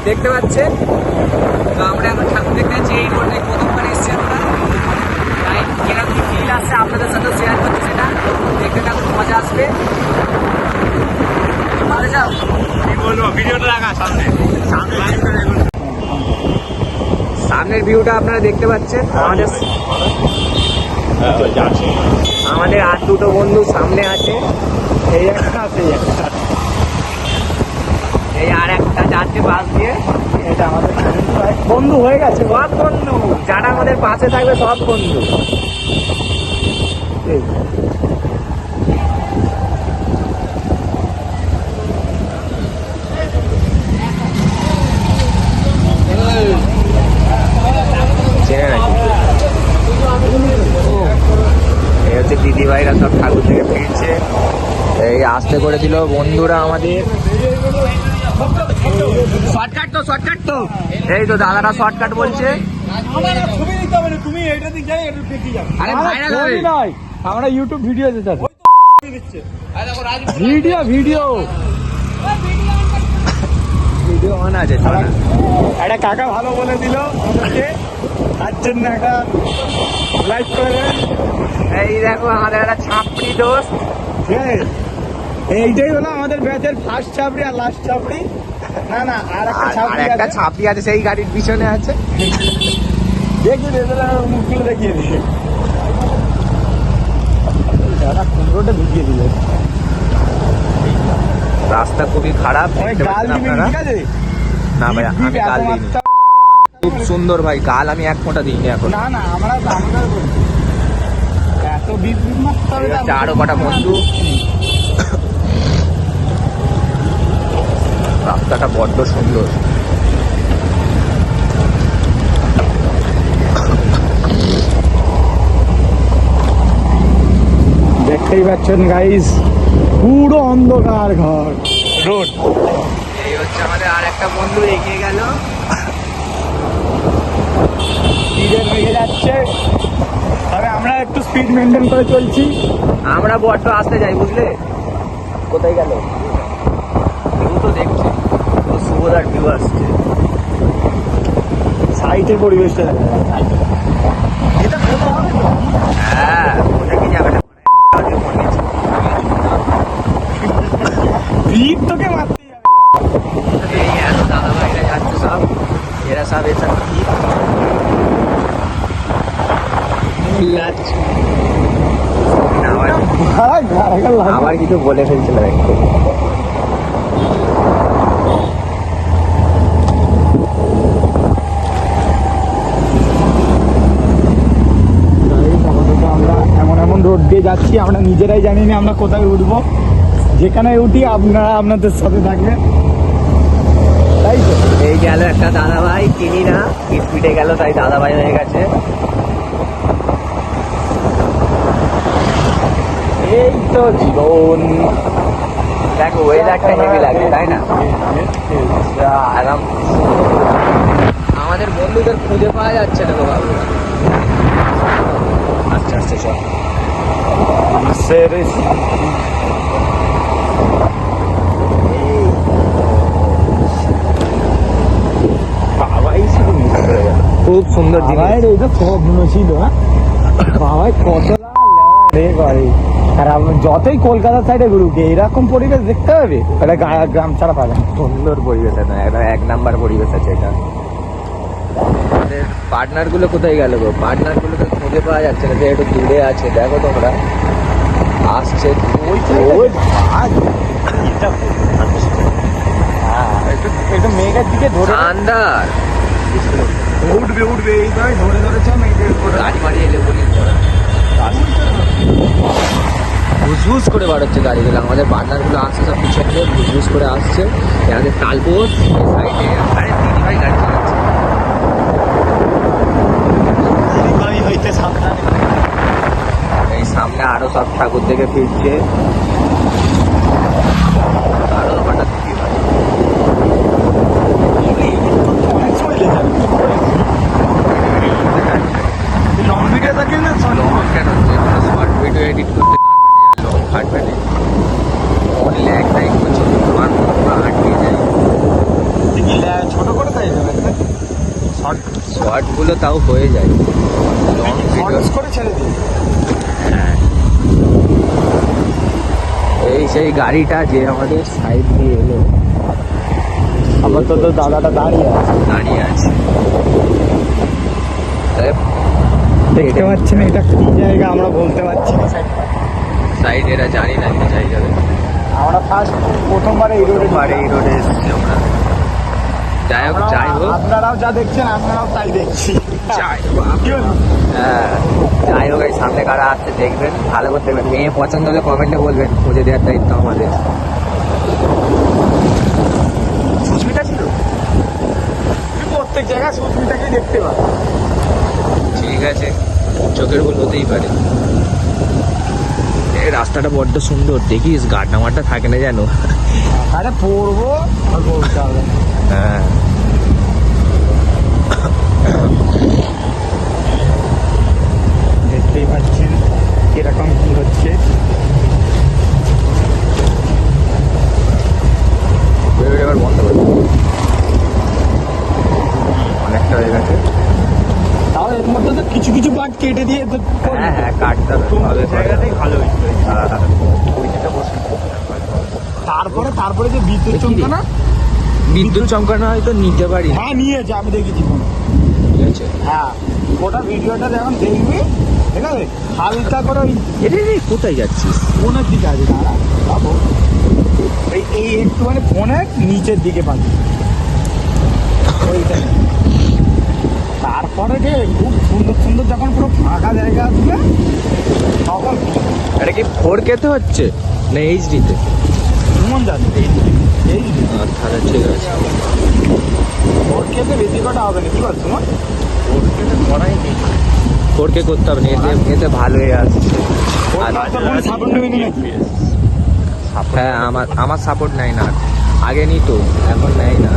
দেখতে পাচ্ছেন। তো আমরা এখন ঠাকুর দেখতে যাচ্ছি, এই রোডে প্রথমবার এসছি আমরা। তাই কিরকম ফিল আসছে আপনাদের সাথে শেয়ার করছি, সেটা দেখতে থাকুন, মজা আসবে। ভালো যাও, কি বলবো, ভিডিওটা রাখা সামনে সামনে সামনের ভিউটা আপনারা দেখতে পাচ্ছেন। আমাদের আর দুটো বন্ধু সামনে আছে, এই একটা আছে, এই আর একটা যাচ্ছে পাশ দিয়ে। এটা আমাদের বন্ধু হয়ে গেছে, সব বন্ধু যারা আমাদের পাশে থাকবে সব বন্ধু। চেনে নাকি? এই হচ্ছে দিদি ভাইরা সব ঠাকুর থেকে ফিরছে। এই আসতে করেছিল বন্ধুরা আমাদের। শর্টকাট তো, শর্টকাট তো, এই তো দাদারা শর্টকাট বলছে। আরে ভাইরাল হবে, আমরা ইউটিউব ভিডিও দিতে ভিডিও ভিডিও ভিডিও অন আছে। একটা কাকা ভালো বলে দিল আমাদেরকে, তার জন্য একটা লাইক করে। এই দেখো আমাদের একটা ছাপড়ি দোস্ত। এইটাই হলো আমাদের ব্যাচের ফার্স্ট ছাপড়ি আর লাস্ট ছাপড়ি। না না, আর একটা ছাপড়ি আছে, সেই গাড়ির পিছনে আছে। দেখিয়ে দিয়ে মুখগুলো দেখিয়ে দিয়ে দাদা কোনটা ঢুকিয়ে দিলে। রাস্তা খুবই খারাপ, গাল দিবি ঠিক আছে? না ভাই, আমি গাল দিইনি। খুব সুন্দর ভাই, গাল আমি এক ফোঁটা দিইনি এখন। না না, আমরা এত বিপ মারতে হবে। আরো কটা বন্ধু। রাস্তাটা বড্ড সুন্দর। দেখতেই পাচ্ছেন গাইস, পুরো অন্ধকার ঘর রোড। এই হচ্ছে আমাদের আর একটা বন্ধু এগিয়ে গেল, স্পিডের হয়ে যাচ্ছে। তবে আমরা একটু স্পিড মেনটেন করে চলছি। আমরা বড্ড আসতে যাই, বুঝলে। কোথায় গেল? ভিউ তো দেখছি, শুভদার ভিউ আসছে। সাইটের পরিবেশটা দেখা যায়। হ্যাঁ, ওটা কি জায়গাটা? ভিড় তোকে মারতেই যাবে। এই এত দাদা ভাইরা যাচ্ছে সব, এরা সব এসব আবার কিছু বলে ফেলছিল একটু। আমরা এমন এমন রোড দিয়ে যাচ্ছি, আমরা নিজেরাই জানি না আমরা কোথায় উঠবো। যেখানে উঠি আপনারা আপনাদের সাথে থাকবেন, তাই তো। এই গেল একটা দাদা ভাই, চিনি না, স্পিডে গেল তাই দাদা ভাই হয়ে গেছে। এই তো জীবন। দেখো ওয়েদারটা হেভি লাগে, তাই না? আরাম। আমাদের বন্ধুদের খুঁজে পাওয়া যাচ্ছে না তো বাবু। আচ্ছা আচ্ছা, চল। খুব সুন্দর জিনিস। এই তো স্বপ্ন ছিল। বাবাই কত রে করে। আর যতই কলকাতার সাইডে ঘুরুক, এরকম পরিবেশ দেখতে হবে, এটা গ্রাম ছাড়া পাবেন। সুন্দর পরিবেশ, একদম এক নাম্বার পরিবেশ আছে এটা। আমাদের পার্টনার গুলো কোথায় গেল গো? পার্টনার গুলোকে খুঁজে পাওয়া যাচ্ছে না, যে একটু দূরে আছে। দেখো তোমরা, আসছে একটু মেঘের দিকে ধরে আন্দার উঠবে উঠবে, এই ধরে ধরেছে মেঘের উপরে। গাড়ি মারি এলে বলি ঘুসঘুস করে বাড়াচ্ছে গাড়িগুলো। আমাদের পার্টনার গুলো আসছে সব পিছন দিয়ে, ঘুসঘুস করে আসছে। আমাদের তালবোস সাইডে, আরে দিদি ভাই গাড়ি চালাচ্ছে। এই সামনে আরো সব ঠাকুর থেকে ফিরছে। আরো হঠাৎ কি হয়? লং ভিডিও থাকে না, কেন হচ্ছে শর্ট ভিডিও এডিট করতে হাঁটবেটে অন ল্যাগ টাইম করছে, আটকে যায়। ছোট গুলো তাও হয়ে যায় লং ভিডিও। হঠাৎ করে ছেড়ে দিই। হ্যাঁ, এই সেই গাড়িটা যে আমাদের সাইড দিয়ে এলো আপাতত দাদাটা দাঁড়িয়ে আছে। দাঁড়িয়ে আছে। দেখতে পাচ্ছি না এটা কি জায়গা, আমরা বলতে পারছি না। সাইড এরা জানি না কি জায়গায়। আমরা ফার্স্ট প্রথমবার এই রোডে এই রোডে এসেছি আমরা। যাই হোক যাই হোক আপনারাও যা দেখছেন আমরাও তাই দেখছি। যাই হোক, কি হলো? হ্যাঁ, যাই হোক এই সামনে কারা আসছে দেখবেন, ভালো করে দেখবেন। মেয়ে পছন্দ হলে কমেন্টে বলবেন, খুঁজে দেওয়ার দায়িত্ব আমাদের। সুস্মিতা ছিল, প্রত্যেক জায়গায় সুস্মিতাকে দেখতে পাই। ঠিক আছে, চোখের ভুল হতেই পারে। এই রাস্তাটা বড্ড সুন্দর, দেখিস গাড় নামারটা থাকে না যেন। আরে পড়বো আর বলতে হবে। হ্যাঁ, দেখতেই পাচ্ছেন কিরকম কি হচ্ছে। এবার বন্ধ করে দেবো। অনেকটা হয়ে গেছে। তাও এর মধ্যে তো কিছু কিছু পার্ট কেটে দিয়ে তো হ্যাঁ হ্যাঁ, কাটতে হবে। তোমাদের জায়গাটাই ভালো হয়েছে। হ্যাঁ, তারপরে যে বিদ্যুৎ চমকানো, বিদ্যুৎ চমকানো হয়তো নিতে পারি। হ্যাঁ নিয়েছে, আমি দেখেছি ফোনে। ঠিক আছে, হ্যাঁ ওটা ভিডিওটা যখন দেখবি ঠিক আছে, হালকা করে ওই এটা কোথায় যাচ্ছিস? ফোনের দিকে আছে, দাঁড়া বাবু, এই একটুখানি ফোনের নিচের দিকে পাবি ওইটা। তারপরে যে খুব সুন্দর সুন্দর যখন পুরো ফাঁকা জায়গা আসবে তখন এটা কি 4K তে হচ্ছে না এইচডিতে? কেমন যাবে এই তাহলে ঠিক আছে। ওর খেতে বেশি কটা হবে না, কি বলছো? 4K করতে হবে না, এতে ভালোই আসছে। আর সাপোর্ট নেবে নাকি? হ্যাঁ, আমার সাপোর্ট নেয় না, আগে নিত এখন নেয় না।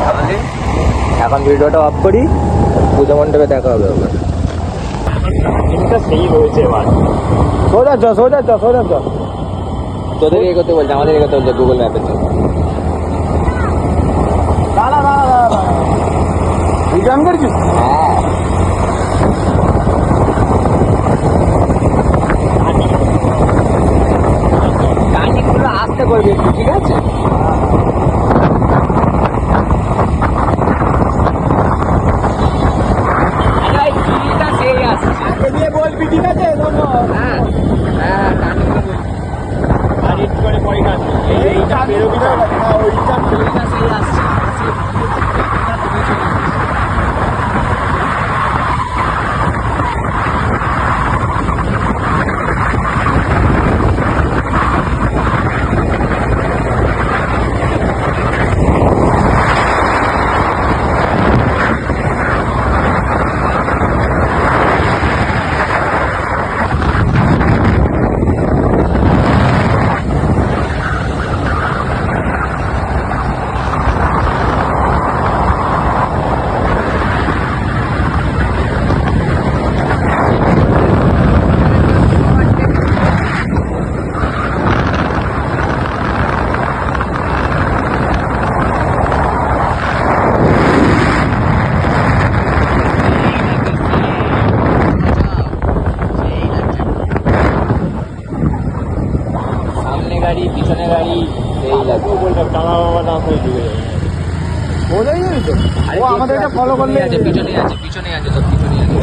তাহলে এখন ভিডিওটা অফ করি, পুজো মণ্ডপে দেখা হবে আবার। সেই হয়েছে এবার। সোজা চ সোজা চ সোজা চ। তোদের এগোতে বলছে, আমাদের এগোতে বলছে গুগল ম্যাপের জন্য। দাঁড়া দাঁড়া দাঁড়া দাঁড়া, ভিডিও অন করছিস? হ্যাঁ, গাড়িগুলো আসতে করবি একটু, ঠিক আছে? সেই আসছে, দিয়ে বলবি ঠিক আছে? হ্যাঁ হ্যাঁ, আর একটু করে পরে কাজ এইটা বেরোবি না, ওইটা সেই আসছে। গাড়ি পিছনে গাড়ি এই লাগবে। বলতাম টানা বাবা না হয়ে যাবে, বোঝাই যাবে তো। ও আমাদের এটা ফলো করলে পিছনে আছে পিছনে আছে তো পিছনে আছে।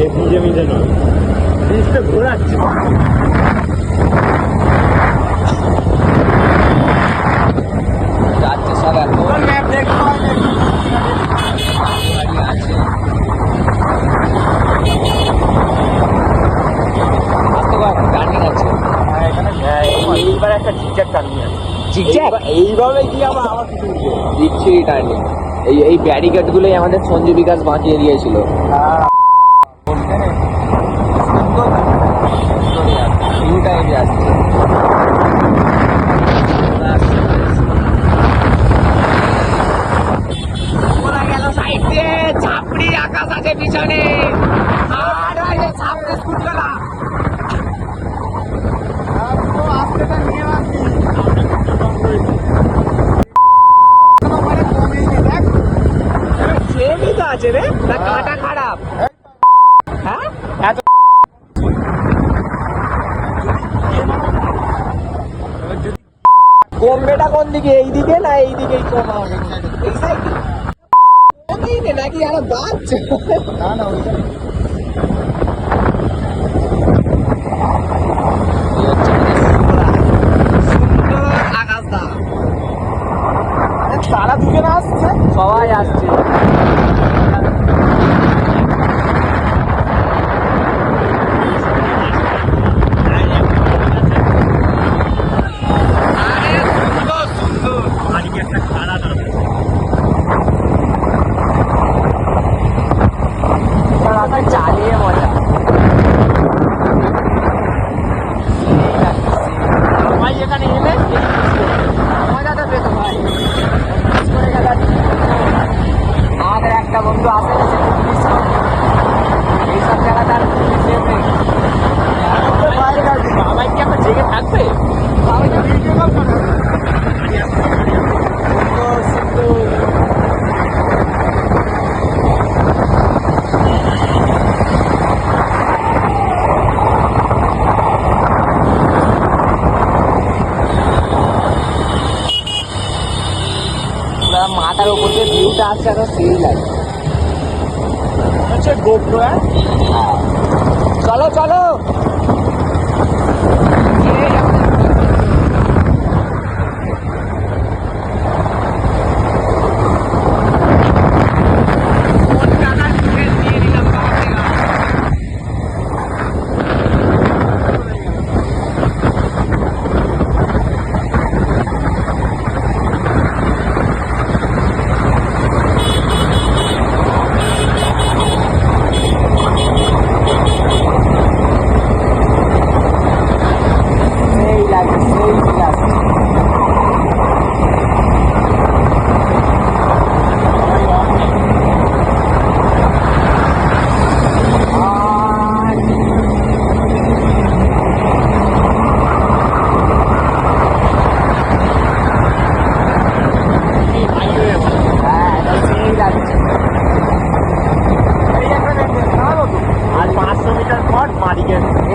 এই ভিজে ভিজে নয়, জিনিসটা ঘোরাচ্ছে। যাচ্ছে সব এখন ম্যাপ দেখতে হয় না। গাড়ি আছে। আসতে কর, টার্নিং আছে। হ্যাঁ এখানে এইবার একটা জিগজ্যাগ টার্নিং আছে। জিগজ্যাগ? এইভাবে কি আমার কিছু দিচ্ছি টার্নিং। এই ব্যারিকেড গুলোই আমাদের সঞ্জু বিকাশ বাঁচিয়ে দিয়েছিল। আকাশ আছে পিছনে, আর সামনে স্কুট করা। আস্তেটা নিয়ে আসছি। সেমই তো আছে রে, না কাঁটা খারাপ? হ্যাঁ কমবেটা কোন দিকে, এই দিকে না এই দিকেই কমা হবে? এই সাইডে কোন দিকে নাকি আরো বাচ্চা? না না ওইটা তারা দুজন আসছে, সবাই আসছে। চালিয়ে মজা ভাই, এখানে এলে মজাটা পেতো ভাই। আমাদের একটা বন্ধু আসে গেছে এইসব জায়গাতে, আর বাবাই কি এখন জেগে থাকবে? বাবাই তো ভিডিও কল করে। মাথার উপর দিয়ে ভিউটা আসছে, আরো সেই লাগে। হচ্ছে গোপ্রো। চলো চলো,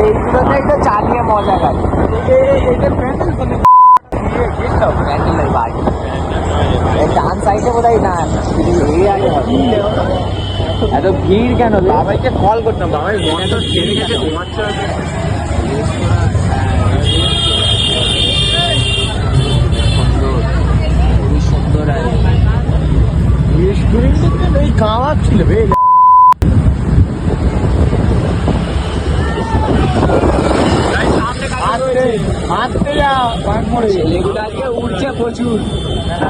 এইগুলোতেই তো চালিয়ে মজা লাগে। ডান সাইডে বোধ হয় না, এত ভিড় কেন? বাবাইকে কল করতাম, বাবাই মনে তো ছেড়ে গেছে, ঘুমাচ্ছে। খুবই সুন্দর। এই গাওয়া ছিল বে, ছেলেগুলো আজকে উঠছে প্রচুর।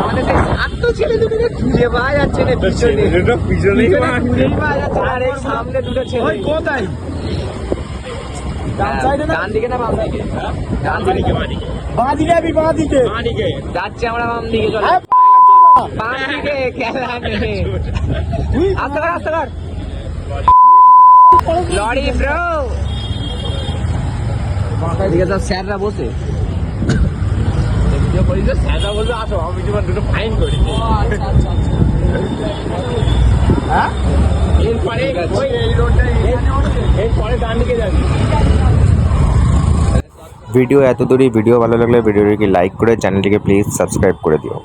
আমাদের এত ছেলে দুটো খুঁজে পাওয়া যাচ্ছে না, পিছনে পিছনেই খুঁজেই পাওয়া যাচ্ছে না। আর এই সামনে দুটো ছেলে কোথায়? ডান দিকে না বাম দিকে? ডান দিকে। বাঁ দিকে, আমি বাঁ দিকে যাচ্ছে, আমরা বাম দিকে। চলো বাম দিকে, খেলা নেই। আস্তে কর, আস্তে কর। লরি ব্রো, এদিকে সব স্যাররা বসে স্যাররা বলবে আসো, আমি তোমার দুটো ফাইন করি। হ্যাঁ, এরপরে এরপরে ডান দিকে যাবি। ভিডিও এত দূরই। ভিডিও ভালো লাগলে ভিডিওটিকে লাইক করে চ্যানেলটিকে প্লিজ সাবস্ক্রাইব করে দিও।